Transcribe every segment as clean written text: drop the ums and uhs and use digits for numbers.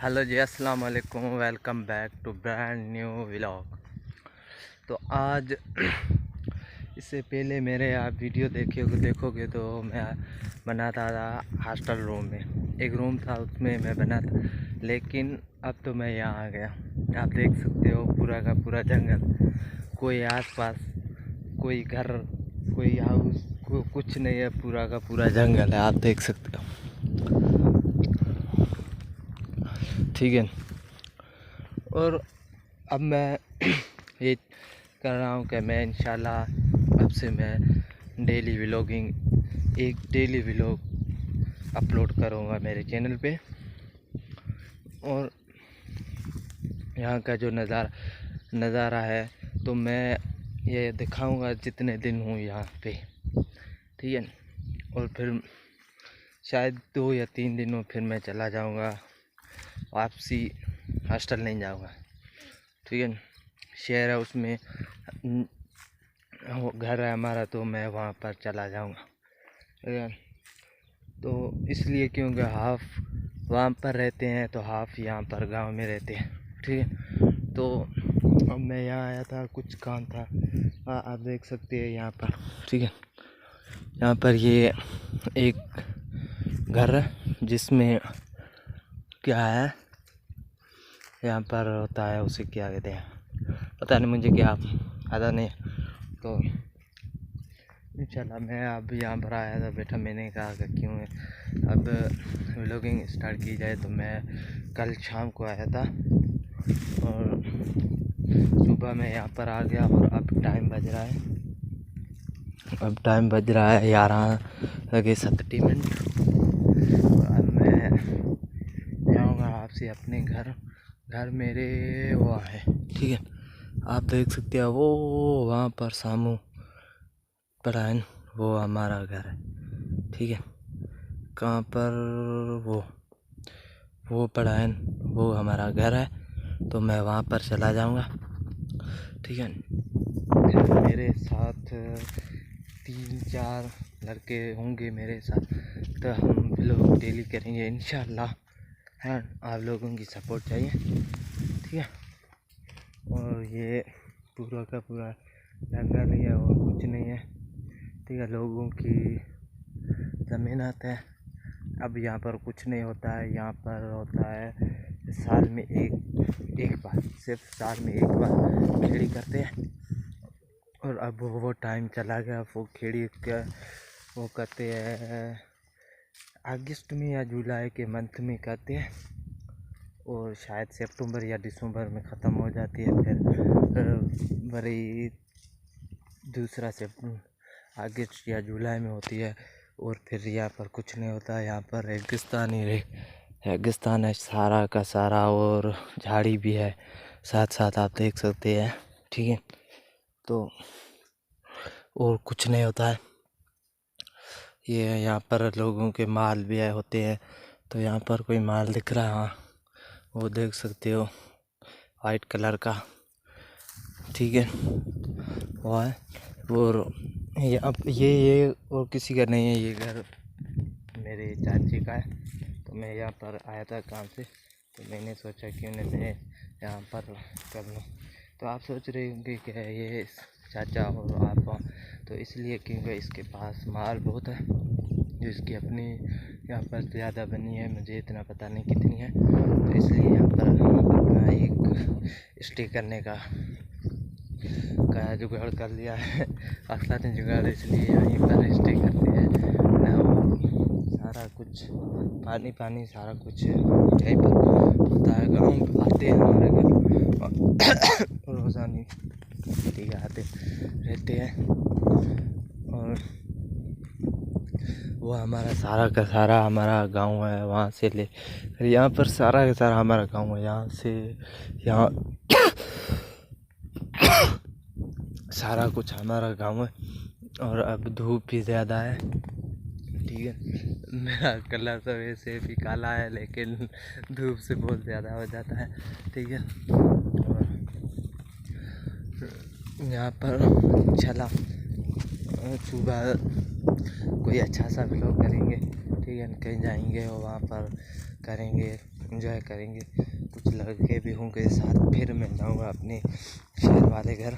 Hello ji, अस्सलाम वालेकुम। Welcome back to brand new vlog. तो आज इससे पहले मेरे आप वीडियो देखोगे तो मैं बनाता था हॉस्टल रूम में। एक रूम था उसमें मैं बना था, लेकिन अब तो मैं यहाँ आ गया। आप देख सकते हो पूरा का पूरा जंगल, कोई आसपास, कोई घर, कोई हाउस, कुछ नहीं है। पूरा का पूरा जंगल है, आप देख सकते हो। ठीक है। और अब मैं ये कर रहा हूँ कि मैं इंशाल्लाह अब से मैं एक डेली व्लॉग अपलोड करूँगा मेरे चैनल पे। और यहाँ का जो नज़ारा है तो मैं ये दिखाऊंगा जितने दिन हूँ यहाँ पे। ठीक है। और फिर शायद 2 या 3 दिनों फिर मैं चला जाऊँगा वापसी, हॉस्टल नहीं जाऊँगा। ठीक है। शहर है, उसमें घर है हमारा, तो मैं वहाँ पर चला जाऊँगा। ठीक है। तो इसलिए क्योंकि हाफ वहाँ पर रहते हैं तो हाफ यहाँ पर गांव में रहते हैं। ठीक है। तो अब मैं यहाँ आया था, कुछ काम था। आप देख सकते हैं यहाँ पर। ठीक है। यहाँ पर ये एक घर है जिसमें क्या है, यहाँ पर होता है, उसे क्या कहते हैं पता नहीं मुझे, क्या पता नहीं। तो इंशाल्लाह मैं अब यहाँ पर आया था बेटा, मैंने कहा कि क्यों अब व्लॉगिंग स्टार्ट की जाए। तो मैं कल शाम को आया था और सुबह मैं यहाँ पर आ गया। और अब टाइम बज रहा है 11:37। और अब मैं जाऊँगा आपसे अपने घर मेरे वहाँ है। ठीक है। आप देख सकते हो वो वहाँ पर सामू पढ़ान, वो हमारा घर है। ठीक है। कहाँ पर वो पढ़ान, वो हमारा घर है। तो मैं वहाँ पर चला जाऊँगा। ठीक है। मेरे साथ 3-4 लड़के होंगे मेरे साथ, तो हम लोग डेली करेंगे इंशाल्लाह। है, आप लोगों की सपोर्ट चाहिए। ठीक है। और ये पूरा का पूरा जंगल ही है और कुछ नहीं है। ठीक है। लोगों की ज़मीन आता है। अब यहाँ पर कुछ नहीं होता है, यहाँ पर होता है साल में एक बार, सिर्फ साल में एक बार खेड़ी करते हैं। और अब वो टाइम चला गया। वो खेड़ी का वो करते हैं अगस्त में या जुलाई के मंथ में करते हैं, और शायद सितंबर या दिसंबर में ख़त्म हो जाती है। फिर बड़ी दूसरा सितंबर अगस्त या जुलाई में होती है। और फिर यहाँ पर कुछ नहीं होता है। यहाँ पर रेगिस्तान है सारा का सारा, और झाड़ी भी है साथ साथ, आप देख सकते हैं। ठीक है। तो और कुछ नहीं होता है। ये यहाँ पर लोगों के माल भी होते हैं। तो यहाँ पर कोई माल दिख रहा है, हाँ, वो देख सकते हो, वाइट कलर का। ठीक है। वो है। और ये अब ये और किसी का नहीं है, ये घर मेरे चाची का है। तो मैं यहाँ पर आया था काम से, तो मैंने सोचा क्यों नहीं मैं यहाँ पर कर लूँ। तो आप सोच रहे होंगे कि ये चाचा और आप, तो इसलिए क्योंकि इसके पास माल बहुत है, जो इसकी अपनी यहाँ पर ज़्यादा बनी है, मुझे इतना पता नहीं कितनी है। तो इसलिए यहाँ पर अपना एक स्टे करने का जुगाड़ कर लिया है। असला ने जुगाड़, इसलिए यहीं पर स्टे करते हैं ना। सारा कुछ पानी सारा कुछ यहीं पर होता है। गाँव आते हैं हमारे घर रोज़ाना, ठीक है, आते रहते हैं। और वो हमारा सारा का सारा हमारा गांव है, वहाँ से ले यहाँ पर सारा का सारा हमारा गांव है। यहाँ से यहाँ सारा कुछ हमारा गांव है। और अब धूप भी ज़्यादा है। ठीक है। मेरा कलर तो वैसे भी काला है, लेकिन धूप से बहुत ज़्यादा हो जाता है। ठीक है। और यहाँ पर चला सुबह कोई अच्छा सा व्लॉग करेंगे। ठीक है। कहीं जाएंगे और वहाँ पर करेंगे एंजॉय करेंगे। कुछ लड़के भी होंगे साथ। फिर मैं जाऊँगा अपने शहर वाले घर,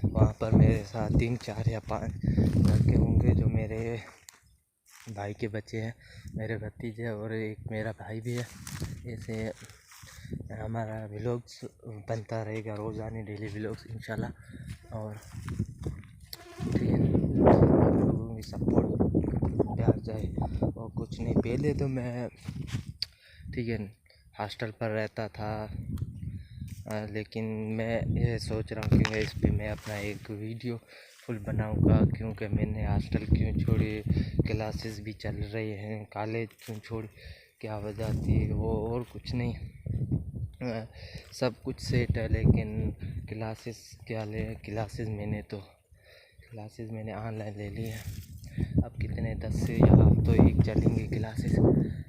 वहाँ पर मेरे साथ 3 4 या 5 लड़के होंगे जो मेरे भाई के बच्चे हैं, मेरे भतीजे, और एक मेरा भाई भी है। ऐसे हमारा व्लॉग्स बनता रहेगा, रोज़ाना डेली व्लॉग्स इंशाल्लाह। और ठीक है, आप लोगों की सपोर्ट प्यार जाए और कुछ नहीं। पहले तो मैं ठीक है हॉस्टल पर रहता था, लेकिन मैं ये सोच रहा हूँ कि इस पे मैं अपना एक वीडियो फुल बनाऊँगा, क्योंकि मैंने हॉस्टल क्यों छोड़ी, क्लासेस भी चल रही हैं, कॉलेज क्यों छोड़ी, क्या वजह थी वो, और कुछ नहीं। सब कुछ सेट है, लेकिन क्लासेस क्या ले, क्लासेस मैंने ऑनलाइन ले ली है। अब कितने 10 से या तो 1 चलेंगे क्लासेस,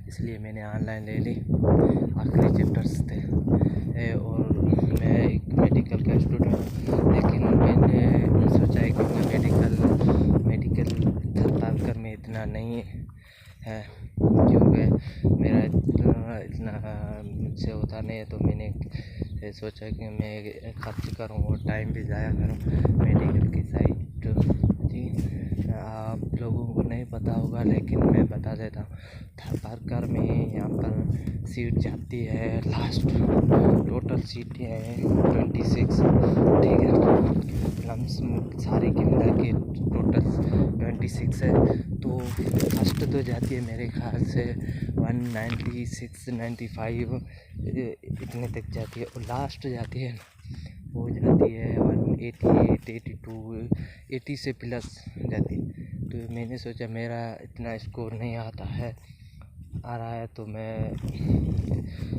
इसलिए मैंने ऑनलाइन ले ली। आखिरी चैप्टर्स थे और मैं एक मेडिकल का स्टूडेंट हूँ, लेकिन मैंने सोचा है कि मेडिकल थरपारकर में इतना नहीं है, क्योंकि मेरा इतना मुझसे होता नहीं है। तो मैंने सोचा कि मैं खर्च करूँ और टाइम भी ज़ाया करूँ मेडिकल की साइड। ठीक, आप लोगों को नहीं पता होगा, लेकिन मैं बता देता हूँ। थरपारकर में यहाँ पर सीट जाती है लास्ट, टोटल सीटें हैं 26, ठीक है। सारे के मिला के टोटल 26 है। तो फर्स्ट तो जाती है मेरे ख्याल से 196 95 इतने तक जाती है, और लास्ट जाती है वो जाती है 188 82 80 से प्लस जाती है। तो मैंने सोचा मेरा इतना स्कोर नहीं आ रहा है, तो मैं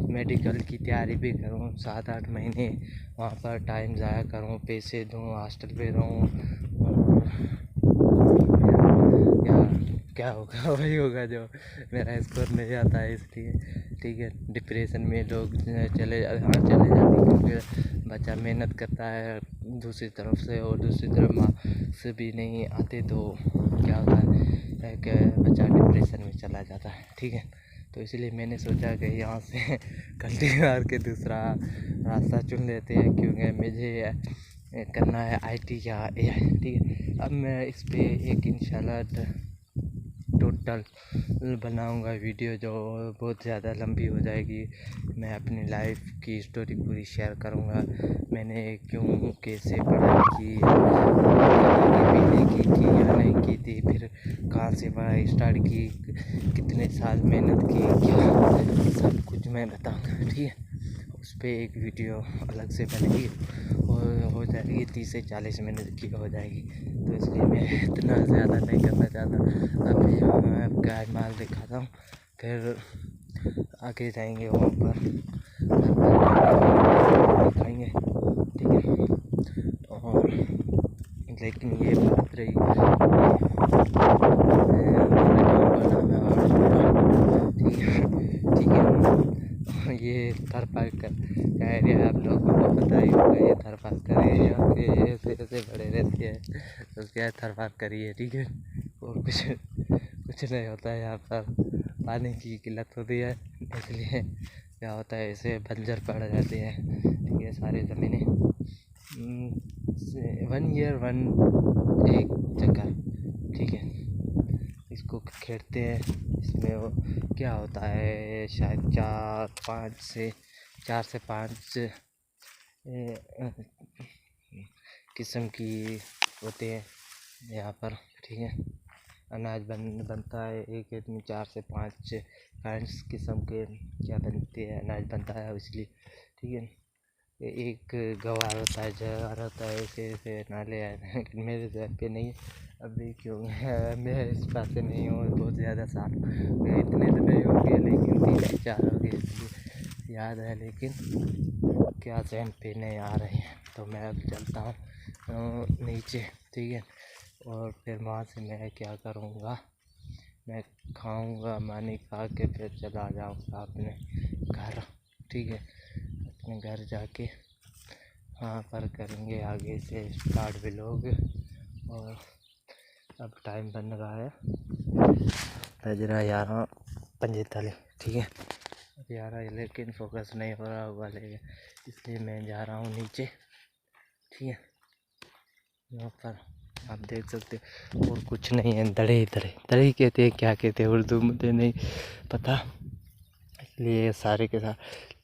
मेडिकल की तैयारी भी करूं, 7-8 महीने वहाँ पर टाइम ज़ाया करूं, पैसे दूं, हॉस्टल पे रहूं, या क्या होगा वही होगा जो मेरा स्कोर नहीं आता है। इसलिए ठीक है, डिप्रेशन में लोग चले जाते हैं, क्योंकि बच्चा मेहनत करता है दूसरी तरफ से, और दूसरी तरफ मार्क्स भी नहीं आते, तो क्या होता है कि बच्चा डिप्रेशन में चला जाता है। ठीक है, तो इसलिए मैंने सोचा कि यहाँ से गलती मार के दूसरा रास्ता चुन लेते हैं, क्योंकि मुझे करना है IT या AI। ठीक है, अब मैं इस पे एक इंशाल्लाह टोटल बनाऊंगा वीडियो, जो बहुत ज़्यादा लंबी हो जाएगी। मैं अपनी लाइफ की स्टोरी पूरी शेयर करूंगा, मैंने क्यों कैसे पढ़ाई की, पीने की थी या नहीं की थी, फिर कहाँ से पढ़ाई स्टार्ट की, कितने साल मेहनत की, क्या सब कुछ मैं बताऊंगा। ठीक है, उस पर एक वीडियो अलग से बनेगी और हो जाएगी 30 से 40 मिनट की हो जाएगी। तो इसलिए मैं इतना ज़्यादा नहीं करना चाहता। अभी मैं गाय माल दिखाता हूँ, फिर आगे जाएंगे वहाँ पर दिखाएंगे। ठीक है, और लेकिन ये बात रही ठीक है, ये थरपारकर का एरिया आप लोगों को पता ही होगा। ये थरपारकर एरिया पे ऐसे ऐसे बड़े रहते हैं, तो क्या थरपारकर ही है। ठीक है, और कुछ नहीं होता है। यहाँ पर पानी की किल्लत होती है, इसलिए क्या होता है ऐसे बंजर पड़ जाते हैं। ठीक है, सारी ज़मीनें 1 ईयर 1 एक जगह। ठीक है, इसको खेड़ते हैं। इसमें वो क्या होता है, शायद 4 से 5 किस्म की होते हैं यहाँ पर। ठीक है, अनाज बनता है एक में 4 से 5 काइंड्स किस्म के क्या बनते हैं, अनाज बनता है इसलिए। ठीक है, एक गवार होता है, जवार होता है, ऐसे नाले हैं। मेरे घर पे नहीं अभी, क्यों मैं इस बात से नहीं हूँ, बहुत ज़्यादा साल इतने तो नहीं होंगे, लेकिन 3 से 4 हो गए इसलिए याद है। लेकिन क्या चैन पे नहीं आ रहे हैं, तो मैं अब चलता हूँ नीचे। ठीक है, और फिर वहाँ से मैं क्या करूँगा, मैं खाऊँगा, मानी खा के फिर चला जाऊँगा अपने घर। ठीक है, अपने घर जाके वहाँ पर करेंगे आगे से स्टार्ट व्लॉग। और अब टाइम बन रहा है, बज रहा 11:45। ठीक है, भी आ रहा है लेकिन फोकस नहीं हो रहा होगा, लेकिन इसलिए मैं जा रहा हूँ नीचे। ठीक है, यहाँ पर आप देख सकते हो और कुछ नहीं है, दड़े दड़े कहते हैं, क्या कहते हैं उर्दू मुझे नहीं पता। इसलिए सारे के साथ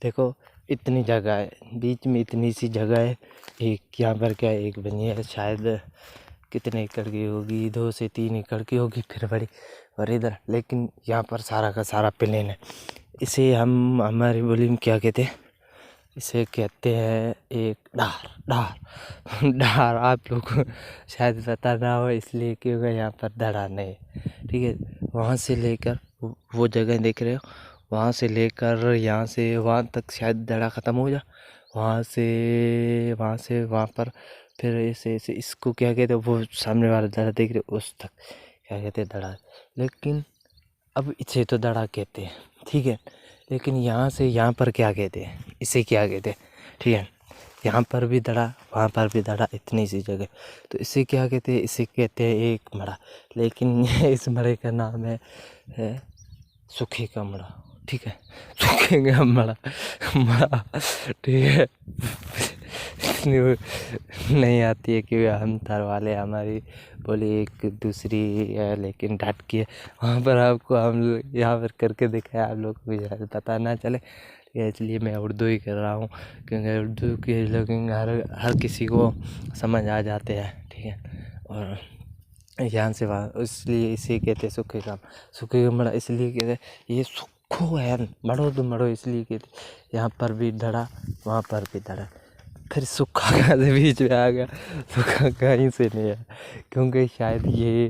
देखो इतनी जगह है, बीच में इतनी सी जगह है। एक यहाँ पर क्या एक बनी है, शायद कितने एकड़ की होगी, 2 से 3 एकड़ की होगी फिर बड़ी। और इधर लेकिन यहाँ पर सारा का सारा प्लेन है। इसे हम हमारी बोली में क्या कहते हैं, इसे कहते हैं एक डार डार डार। आप लोग को शायद पता ना हो इसलिए क्योंकि यहाँ पर दड़ा नहीं। ठीक है, वहाँ से लेकर वो जगह देख रहे हो, वहाँ से लेकर यहाँ से वहाँ तक शायद दड़ा ख़त्म हो जा, वहाँ से वहाँ पर फिर ऐसे ऐसे इसको क्या कहते हैं, वो सामने वाला दड़ा देख रहे हो उस तक क्या कहते हैं, दड़ा। लेकिन अब इसे तो दड़ा कहते हैं, ठीक है, लेकिन यहाँ से यहाँ पर क्या कहते हैं, इसे क्या कहते हैं। ठीक है, यहाँ पर भी दड़ा, वहाँ पर भी दड़ा, इतनी सी जगह, तो इसे क्या कहते हैं, इसे कहते हैं एक मड़ा। लेकिन इस मड़े का नाम है सूखे का मड़ा। ठीक है, सूखे का मड़ा मड़ा। ठीक है, नहीं आती है क्योंकि हम तार वाले, हमारी बोली एक दूसरी है लेकिन डांट की है। वहाँ पर आपको हम यहाँ पर करके दिखाया, आप लोग को भी शायद पता ना चले, इसलिए मैं उर्दू ही कर रहा हूँ क्योंकि उर्दू के लोग हर किसी को समझ आ जाते हैं। ठीक है, और यहाँ से वहाँ, इसलिए इसे कहते हैं सूखे का मड़ा। इसलिए कहते हैं ये सूखो है, मड़ो तो मड़ो, इसलिए कहते यहाँ पर भी दड़ा, वहाँ पर भी दड़ा। फिर सूखा कहाँ से बीच में आ गया, सूखा कहीं से नहीं है क्योंकि शायद ये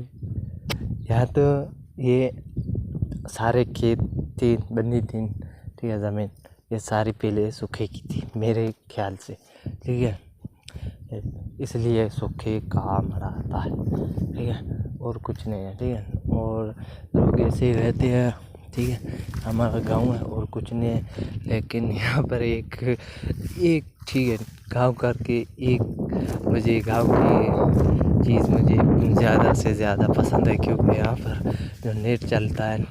यहाँ तो ये सारे खेत थी बनी थी। ठीक है, ज़मीन ये सारी पहले सूखे की थी मेरे ख्याल से। ठीक है, इसलिए सूखे का मड़ा आता है। ठीक है, और कुछ नहीं है। ठीक है, और लोग ऐसे ही रहते हैं। ठीक है, हमारा गांव है और कुछ नहीं है, लेकिन यहाँ पर एक ठीक है गांव करके एक, मुझे गांव की चीज़ मुझे ज़्यादा से ज़्यादा पसंद है क्योंकि यहाँ पर जो नेट चलता है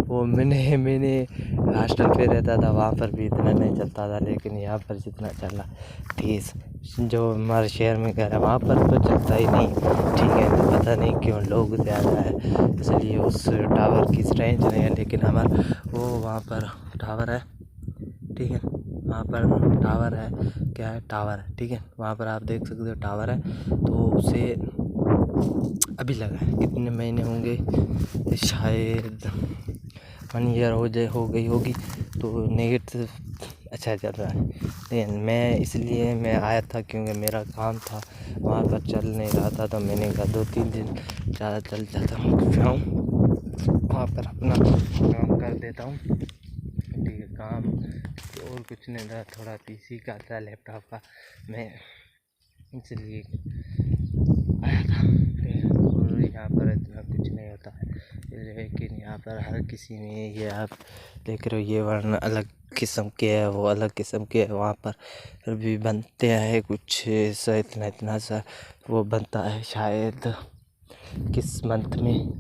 वो मैंने हॉस्टल पे रहता था, वहाँ पर भी इतना नहीं चलता था, लेकिन यहाँ पर जितना चला तेज़, जो हमारे शहर में घर है वहाँ पर तो चलता ही नहीं। ठीक है, तो पता नहीं क्यों लोग ज़्यादा है इसलिए उस टावर की रेंज नहीं है, लेकिन हमारा वो वहाँ पर टावर है। ठीक है, वहाँ पर टावर है, क्या है, टावर है। ठीक है, वहाँ पर आप देख सकते हो टावर है, तो उसे अभी लगा है, कितने महीने होंगे, शायद 1 ईयर हो गई होगी, तो नेट अच्छा चल रहा है। लेकिन मैं इसलिए मैं आया था क्योंकि मेरा काम था वहाँ पर चल नहीं रहा था, तो मैंने कहा 2-3 दिन ज़्यादा चल जाता हूँ वहाँ पर अपना काम कर देता हूँ। ठीक है, काम और कुछ नहीं था, थोड़ा पीसी का था, लैपटॉप का, मैं इसलिए आया था। और यहाँ पर इतना कुछ नहीं होता है, लेकिन यहाँ पर हर किसी में ये आप देख रहे हो, ये वर्ण अलग किस्म के है, वो अलग किस्म के है। वहाँ पर भी बनते हैं कुछ ऐसा, इतना सा वो बनता है, शायद किस मंथ में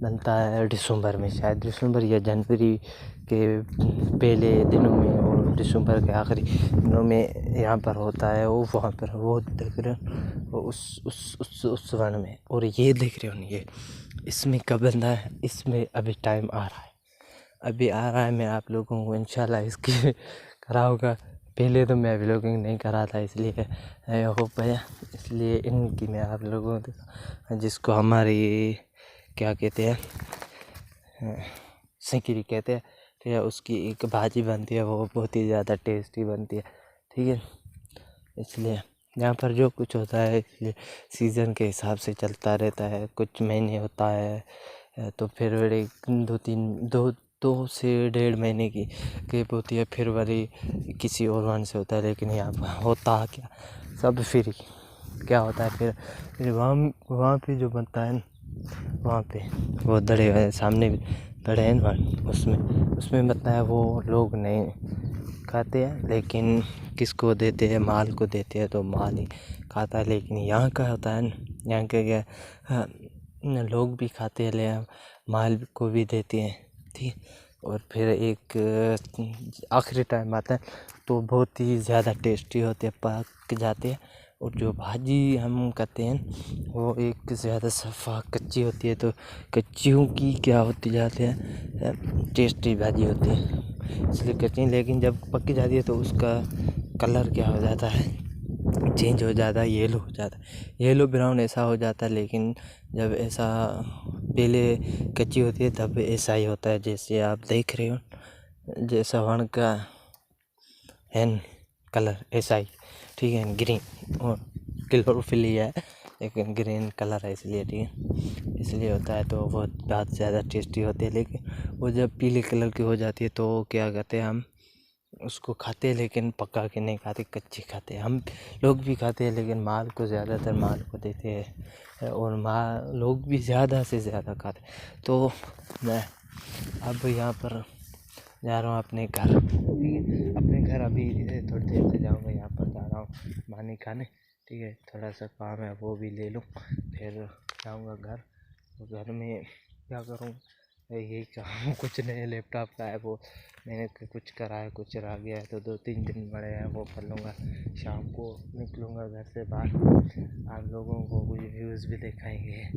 बनता है, दिसंबर में, शायद दिसंबर या जनवरी के पहले दिनों में और दिसंबर के आखिरी दिनों में यहाँ पर होता है वो। वहाँ पर वो देख रहे हो उस वर्ण में, और ये देख रहे हो ये इसमें कब बनता है, इसमें अभी टाइम आ रहा है, अभी आ रहा है। मैं आप लोगों को इंशाल्लाह इसकी कराऊंगा। पहले तो मैं व्लॉगिंग नहीं करा था इसलिए हो पाया, इसलिए इनकी मैं आप लोगों को, जिसको हमारी क्या कहते हैं, सिंकिरी कहते हैं, ठीक है, उसकी एक भाजी बनती है, वो बहुत ही ज़्यादा टेस्टी बनती है। ठीक है, इसलिए यहाँ पर जो कुछ होता है इसलिए सीज़न के हिसाब से चलता रहता है। कुछ महीने होता है तो फिर 2 से 1.5 महीने की गैप होती है, फिर वही किसी और वन से होता है। लेकिन यहाँ पर होता क्या, सब फ्री। क्या होता है फिर वहाँ पे जो बनता है, वहाँ पे वो दड़े सामने दड़े हैं ना, उसमें बनता है, वो लोग नहीं खाते हैं, लेकिन किसको देते हैं, माल को देते हैं, तो माल ही खाता है। लेकिन यहाँ का होता है, यहाँ के क्या लोग भी खाते हैं, ले माल को भी देते हैं। ठीक, और फिर एक आखिरी टाइम आता है तो बहुत ही ज़्यादा टेस्टी होते हैं, पक जाते हैं। और जो भाजी हम करते हैं वो एक ज़्यादा सफ़ा कच्ची होती है, तो कच्चियों की क्या होती जाते हैं टेस्टी भाजी होती है इसलिए कच्ची। लेकिन जब पक जाती है तो उसका कलर क्या हो जाता है, चेंज हो जाता है, येलो हो जाता है, येलो ब्राउन ऐसा हो जाता है। लेकिन जब ऐसा पहले कच्ची होती है तब ऐसा ही होता है जैसे आप देख रहे हो, जैसा वहाँ का है कलर ऐसा ही, ठीक है, ग्रीन और क्लोरोफिल ही है लेकिन ग्रीन कलर है इसलिए, ठीक है, इसलिए होता है। तो बहुत ज़्यादा टेस्टी होती है। लेकिन वो जब पीले कलर की हो जाती है तो क्या करते हैं, हम उसको खाते हैं लेकिन पका के नहीं खाते, कच्ची खाते हैं। हम लोग भी खाते हैं लेकिन माल को ज़्यादातर माल को देते हैं और माल लोग भी ज़्यादा से ज़्यादा खाते हैं। तो मैं अब यहाँ पर जा रहा हूँ अपने घर, अपने घर अभी थोड़ी देर से जाऊँगा। यहाँ पर जा रहा हूँ मानी खाने, ठीक है, थोड़ा सा काम है वो भी ले लूँ, फिर जाऊँगा घर। तो घर में क्या करूँ, यही काम कुछ नहीं, लैपटॉप का है वो मैंने कुछ करा है, कुछ रह गया है तो 2-3 दिन बड़े हैं वो कर लूँगा। शाम को निकलूँगा घर से बाहर, आप लोगों को कुछ व्यूज़ भी दिखाएंगे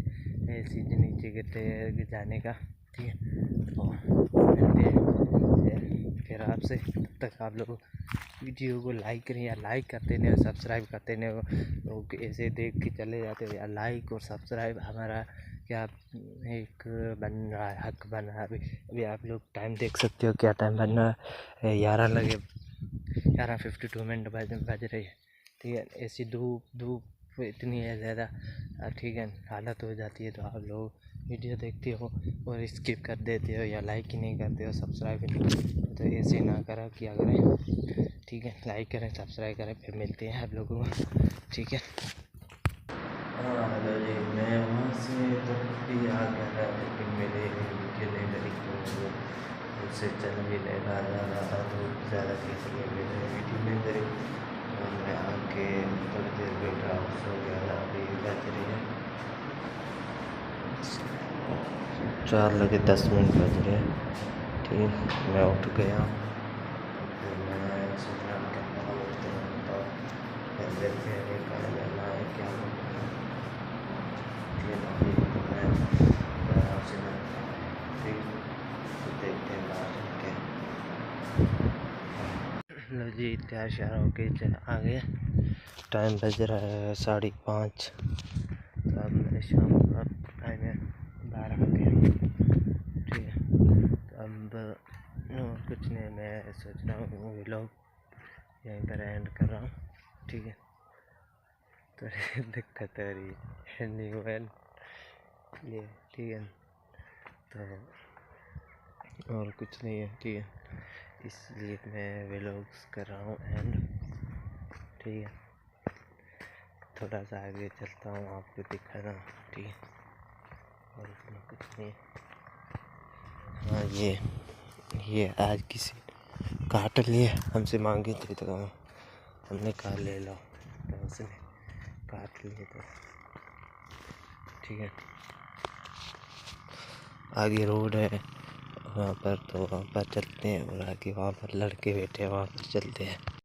ऐसी नीचे गिरते जाने का, ठीक है। तो मिलते हैं फिर आपसे, तब तक आप लोग वीडियो को लाइक करें या लाइक करते नहीं, सब्सक्राइब करते नहीं, लोग ऐसे देख के चले जाते हैं। या लाइक और सब्सक्राइब हमारा क्या एक बन रहा है, हक बन रहा है। अभी आप लोग टाइम देख सकते हो क्या टाइम बन रहा है, 11:52 बज रही है, ठीक है। ऐसी धूप इतनी है ज़्यादा, ठीक है, हालत हो जाती है। तो आप लोग वीडियो देखते हो और स्किप कर देते हो या लाइक ही नहीं करते हो, सब्सक्राइब ही नहीं, तो ऐसे ना करा क्या करें, ठीक है, लाइक करें, सब्सक्राइब करें। फिर मिलते हैं आप लोगों को, ठीक है। हेलो जी, मैं वहाँ से तो भी आ गया था लेकिन मेरे अकेले मेरी को उससे चल भी नहीं रहा था, तो ज़्यादा किसी मेरे वीडियो में मेरे मैं आके थोड़ी देर बैठा सो गया था। अभी बज रही है 4:10 बज रहे हैं, ठीक है। मैं उठ गया, फिर मैं सोचा क्या उठते हैं तो फिर देखते हैं कहाँ जाना है क्या लो जी, तैयार श्यार होके आ गए। टाइम बज रहा है 5:30, तो अब मेरे शाम का टाइम है 12 बजे, ठीक है। तो अब और कुछ नहीं, मैं सोच रहा हूँ व्लॉग यहीं पर एंड कर रहा हूँ, ठीक है। तो दिक्कत हो रही है न्यू एंड ये, ठीक है। तो और कुछ नहीं है, ठीक है, इसलिए मैं व्लॉग्स कर रहा हूँ एंड, ठीक है। थोड़ा सा आगे चलता हूँ आपको दिखा रहा हूँ, ठीक है, और इसमें कुछ नहीं। हाँ, ये आज किसी काट लिए, हमसे मांगे थे तो हमने कहा ले लो, तो उसने काट लिए, तो ठीक है। आगे रोड है वहाँ पर, तो वहाँ पर चलते हैं और आगे वहाँ पर लड़के बैठे हैं, वहाँ पर चलते हैं।